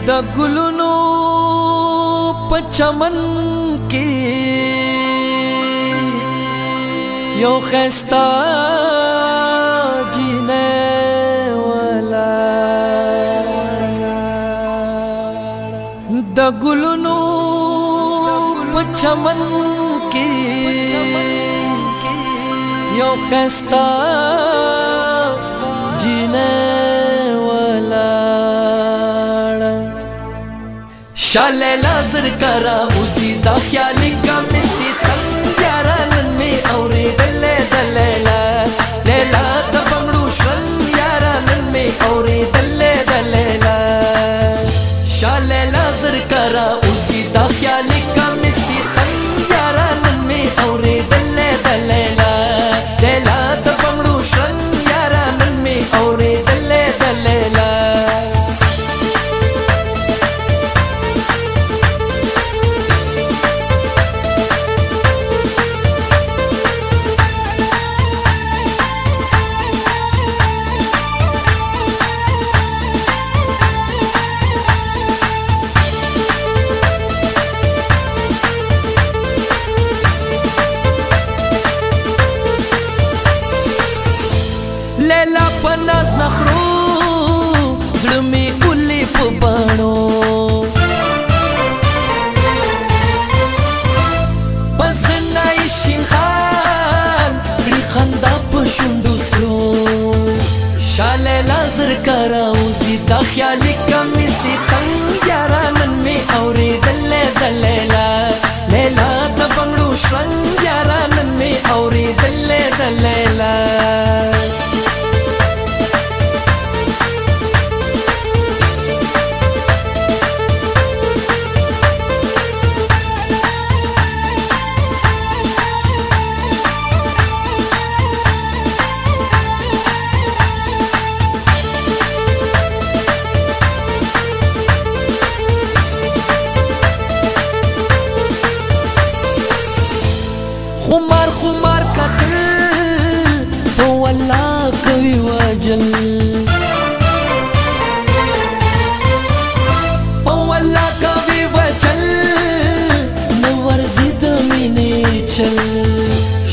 د ګلونو په چمن کې یو خستا جینه والا د ګلونو په چمن کې یو خستا جینه شاله لازر کرا اوسی دا خیال کا مسی تنگ یارانن میں اوری دلے دلیلا لیلا دا بمڑو شن یارانن میں اوری دلے دلیلا شاله لازر کرا اوسی دا خیال کا مسی تنگ یارانن میں اوری دلے دلیلا لیلا دا بمڑو شن یارانن میں اوری دلے دلیلا لیلا پناز نخرو زړمی اولی په بانو پسنای شین خان کړي خندا په شوندو سرو شاله لازر کراو زیدا خیالي کمی سي څنګه یارانن می اوري دلې دلیلا لیلا د بنگړو شرنګ یارانن می اوري دلې دلیلا خمار خمار قتل تو والله کوي وجل او والله کوي وجل نو ورزيد ميني چل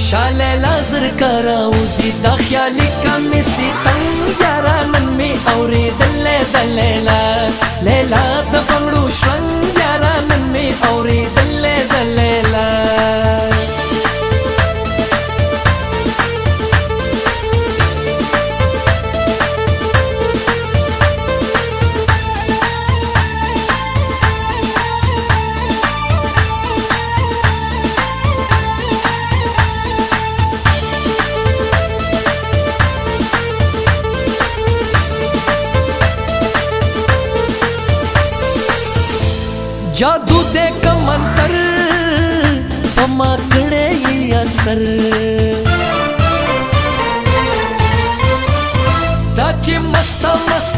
شاله لازر کراو زيدا خيالي کمي سي څنګه یارانن می اوري دلې دلیلا لیلا د بنگړو شون یارانن می اوري دلې دلیلا जादू दे कमंतर पमा कड़े ये असर दाचे मस्ता मस्त